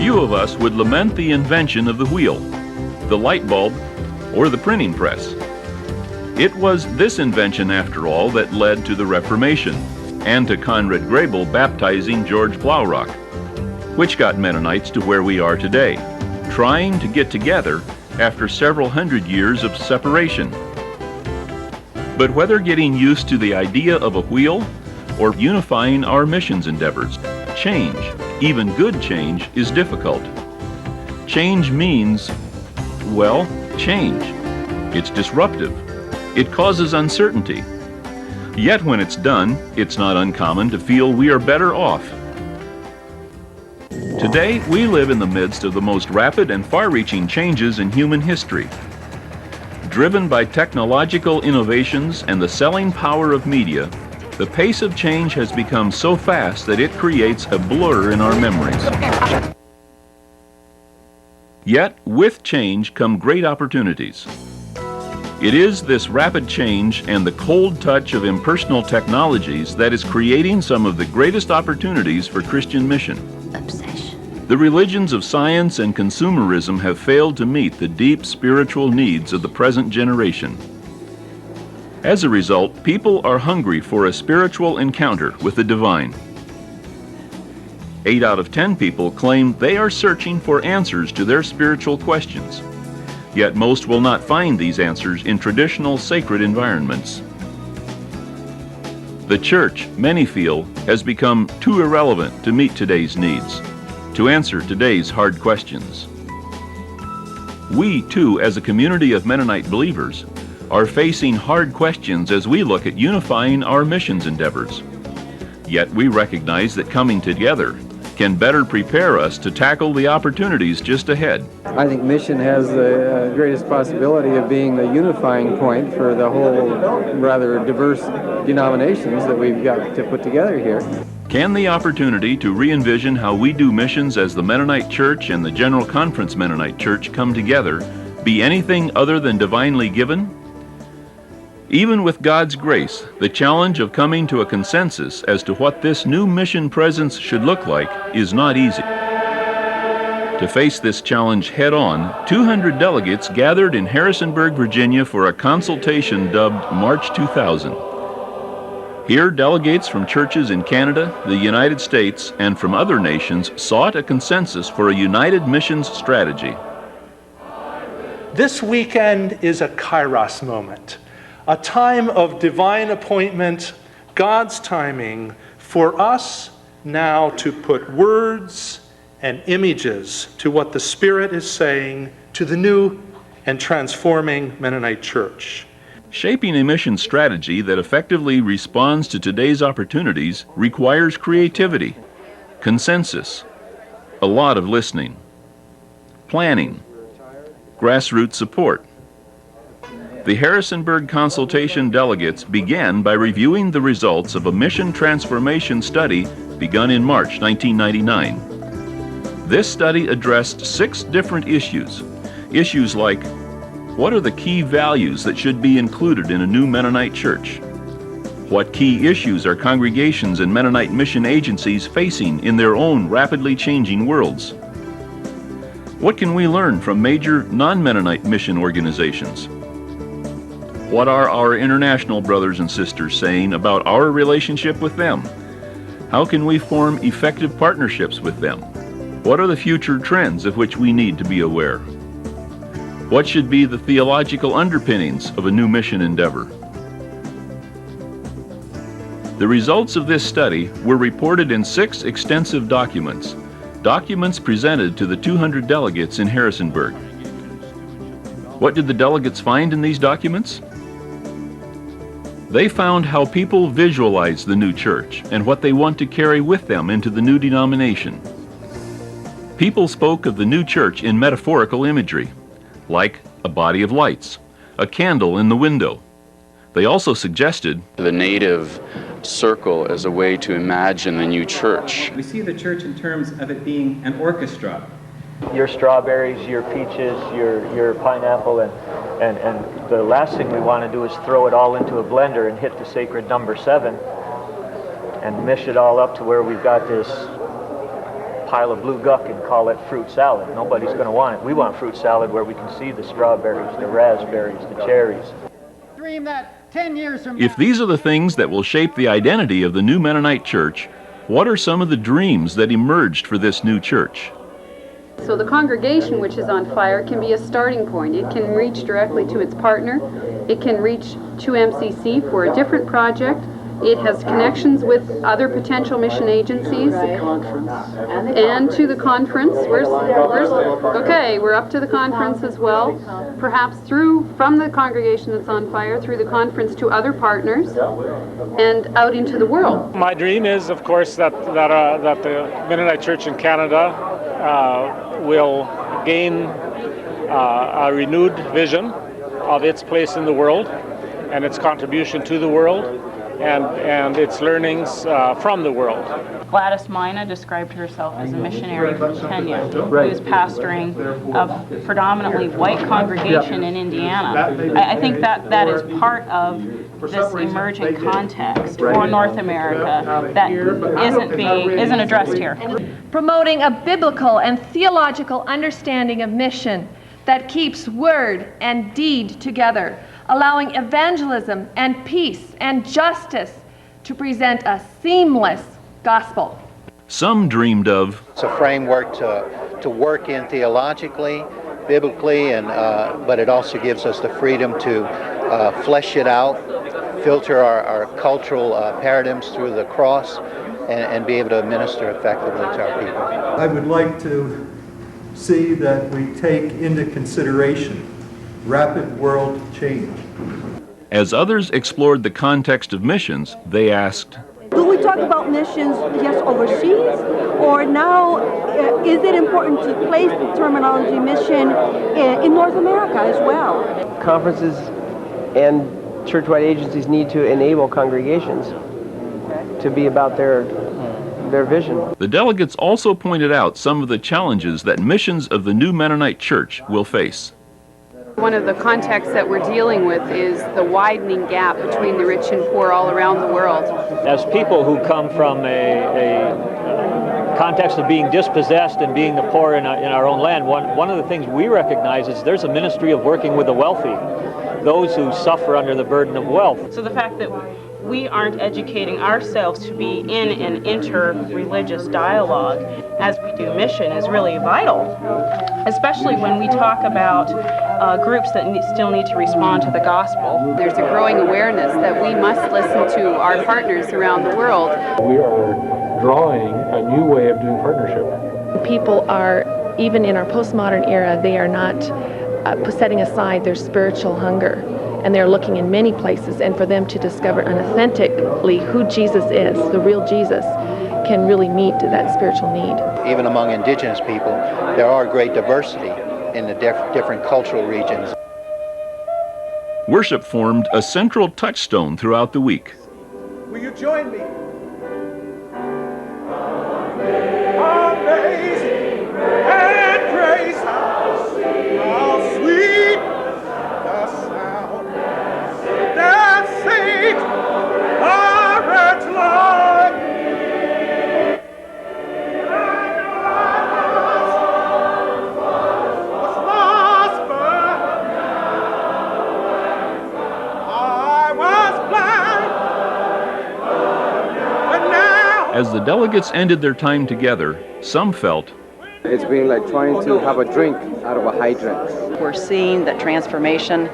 Few of us would lament the invention of the wheel, the light bulb, or the printing press. It was this invention, after all, that led to the Reformation and to Conrad Grebel baptizing George Blaurock, which got Mennonites to where we are today, trying to get together after several hundred years of separation. But whether getting used to the idea of a wheel or unifying our missions endeavors, change, even good change, is difficult. Change means, well, change. It's disruptive. It causes uncertainty. Yet when it's done, it's not uncommon to feel we are better off. Today, we live in the midst of the most rapid and far-reaching changes in human history. Driven by technological innovations and the selling power of media, the pace of change has become so fast that it creates a blur in our memories. Yet, with change come great opportunities. It is this rapid change and the cold touch of impersonal technologies that is creating some of the greatest opportunities for Christian mission. The religions of science and consumerism have failed to meet the deep spiritual needs of the present generation. As a result, people are hungry for a spiritual encounter with the divine. 8 out of 10 people claim they are searching for answers to their spiritual questions. Yet most will not find these answers in traditional sacred environments. The church, many feel, has become too irrelevant to meet today's needs, to answer today's hard questions. We, too, as a community of Mennonite believers, are facing hard questions as we look at unifying our missions endeavors. Yet we recognize that coming together can better prepare us to tackle the opportunities just ahead. I think mission has the greatest possibility of being the unifying point for the whole rather diverse denominations that we've got to put together here. Can the opportunity to re-envision how we do missions as the Mennonite Church and the General Conference Mennonite Church come together be anything other than divinely given? Even with God's grace, the challenge of coming to a consensus as to what this new mission presence should look like is not easy. To face this challenge head-on, 200 delegates gathered in Harrisonburg, Virginia for a consultation dubbed March 2000. Here, delegates from churches in Canada, the United States, and from other nations sought a consensus for a united missions strategy. This weekend is a kairos moment. A time of divine appointment, God's timing, for us now to put words and images to what the Spirit is saying to the new and transforming Mennonite Church. Shaping a mission strategy that effectively responds to today's opportunities requires creativity, consensus, a lot of listening, planning, grassroots support. The Harrisonburg consultation delegates began by reviewing the results of a mission transformation study begun in March 1999. This study addressed 6 different issues. Issues like, what are the key values that should be included in a new Mennonite church? What key issues are congregations and Mennonite mission agencies facing in their own rapidly changing worlds? What can we learn from major non-Mennonite mission organizations? What are our international brothers and sisters saying about our relationship with them? How can we form effective partnerships with them? What are the future trends of which we need to be aware? What should be the theological underpinnings of a new mission endeavor? The results of this study were reported in 6 extensive documents presented to the 200 delegates in Harrisonburg. What did the delegates find in these documents? They found how people visualize the new church and what they want to carry with them into the new denomination. People spoke of the new church in metaphorical imagery, like a body of lights, a candle in the window. They also suggested the native circle as a way to imagine the new church. We see the church in terms of it being an orchestra. Your strawberries, your peaches, your pineapple, and the last thing we want to do is throw it all into a blender and hit the sacred number 7 and mish it all up to where we've got this pile of blue guck and call it fruit salad. Nobody's going to want it. We want fruit salad where we can see the strawberries, the raspberries, the cherries. Dream that 10 years from If these are the things that will shape the identity of the new Mennonite Church, what are some of the dreams that emerged for this new church? So the congregation, which is on fire, can be a starting point. It can reach directly to its partner. It can reach to MCC for a different project. It has connections with other potential mission agencies. And to the conference. We're up to the conference as well. Perhaps from the congregation that's on fire, through the conference to other partners, and out into the world. My dream is, of course, that the Mennonite Church in Canada will gain a renewed vision of its place in the world and its contribution to the world and its learnings from the world. Gladys Mina described herself as a missionary from Kenya who's pastoring a predominantly white congregation in Indiana. I think that is part of this emerging context for North America that isn't addressed here. Promoting a biblical and theological understanding of mission that keeps word and deed together, allowing evangelism and peace and justice to present a seamless gospel. Some dreamed of It's a framework to work in theologically, biblically, and but it also gives us the freedom to flesh it out, filter our cultural paradigms through the cross, and be able to minister effectively to our people. I would like to see that we take into consideration rapid world change. As others explored the context of missions, they asked, do we talk about missions just overseas, or now is it important to place the terminology mission in North America as well? Conferences and church-wide agencies need to enable congregations to be about their vision. The delegates also pointed out some of the challenges that missions of the new Mennonite Church will face. One of the contexts that we're dealing with is the widening gap between the rich and poor all around the world. As people who come from a context of being dispossessed and being the poor in our own land, one of the things we recognize is there's a ministry of working with the wealthy, those who suffer under the burden of wealth. So the fact that we aren't educating ourselves to be in an inter-religious dialogue as we do mission is really vital, especially when we talk about groups that still need to respond to the gospel. There's a growing awareness that we must listen to our partners around the world. We are drawing a new way of doing partnership. People are, even in our postmodern era, they are not setting aside their spiritual hunger. And they're looking in many places, and for them to discover authentically who Jesus is, the real Jesus, can really meet that spiritual need. Even among indigenous people, there are great diversity in the different cultural regions. Worship formed a central touchstone throughout the week. Will you join me? Amazing and grace, how sweet the sound that saved a wretch like me. Was lost, but I was blind, but now. As the delegates ended their time together, some felt it's been like trying to have a drink out of a hydrant. We're seeing that transformation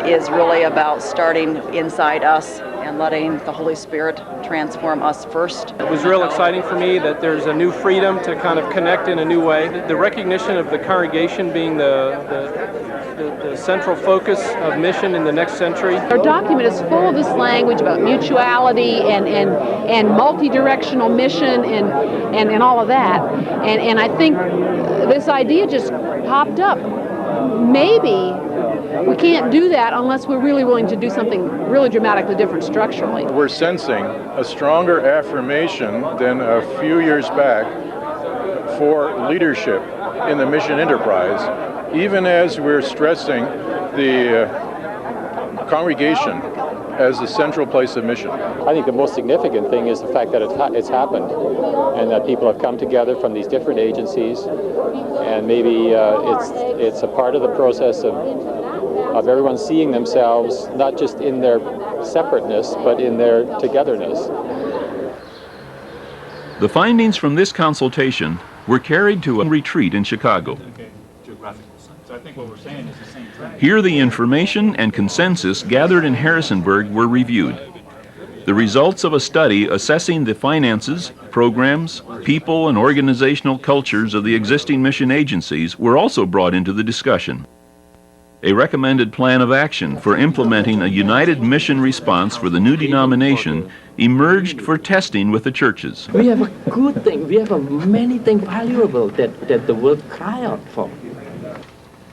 is really about starting inside us and letting the Holy Spirit transform us first. It was real exciting for me that there's a new freedom to kind of connect in a new way. The recognition of the congregation being the central focus of mission in the next century. Our document is full of this language about mutuality and multi-directional mission and all of that. And I think this idea just popped up. Maybe we can't do that unless we're really willing to do something really dramatically different structurally. We're sensing a stronger affirmation than a few years back for leadership in the mission enterprise, even as we're stressing the congregation as the central place of mission. I think the most significant thing is the fact that it's happened, and that people have come together from these different agencies, and maybe it's a part of the process of everyone seeing themselves not just in their separateness, but in their togetherness. The findings from this consultation were carried to a retreat in Chicago. So I think what we're saying is the same thing. Here the information and consensus gathered in Harrisonburg were reviewed. The results of a study assessing the finances, programs, people, and organizational cultures of the existing mission agencies were also brought into the discussion. A recommended plan of action for implementing a united mission response for the new denomination emerged for testing with the churches. We have a good thing. We have many things valuable that the world cry out for.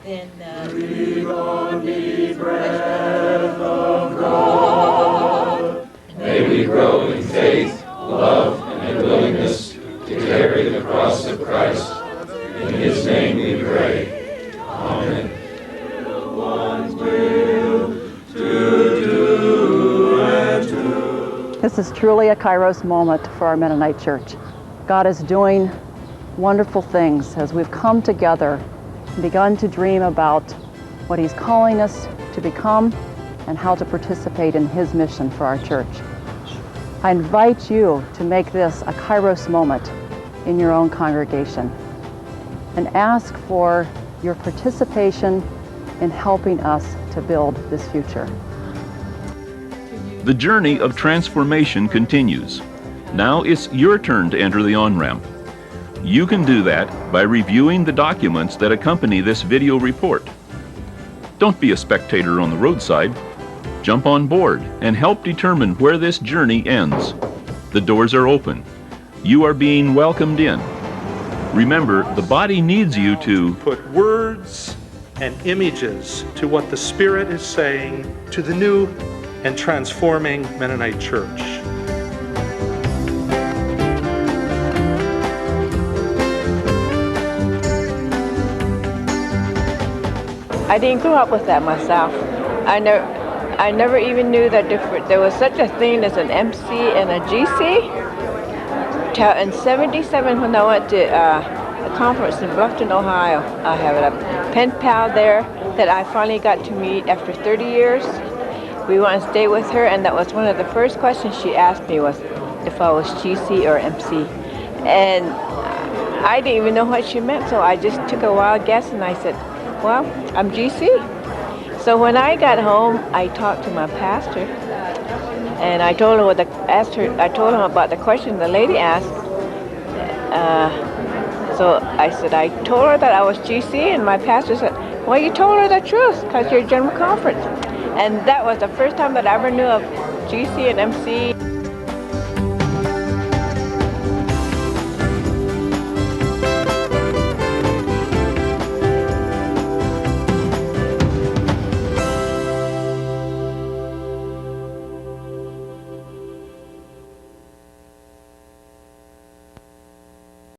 Then breathe on me, breath of God. May we grow in faith, love, and willingness to carry the cross of Christ. In His name we pray. Amen. This is truly a Kairos moment for our Mennonite Church. God is doing wonderful things as we've come together and begun to dream about what He's calling us to become and how to participate in His mission for our church. I invite you to make this a Kairos moment in your own congregation and ask for your participation in helping us to build this future. The journey of transformation continues. Now it's your turn to enter the on-ramp. You can do that by reviewing the documents that accompany this video report. Don't be a spectator on the roadside. Jump on board and help determine where this journey ends. The doors are open. You are being welcomed in. Remember, the body needs you to put words and images to what the Spirit is saying to the new and transforming Mennonite Church. I didn't grow up with that myself. I never even knew that there was such a thing as an MC and a GC. Till in '77 when I went to a conference in Bluffton, Ohio, I had a pen pal there that I finally got to meet after 30 years. We went and stayed with her, and that was one of the first questions she asked me was if I was GC or MC. And I didn't even know what she meant, so I just took a wild guess and I said, well, I'm GC. So when I got home, I talked to my pastor, and I told him I told him about the question the lady asked. So I said, I told her that I was GC, and my pastor said, well, you told her the truth, because you're General Conference. And that was the first time that I ever knew of GC and MC.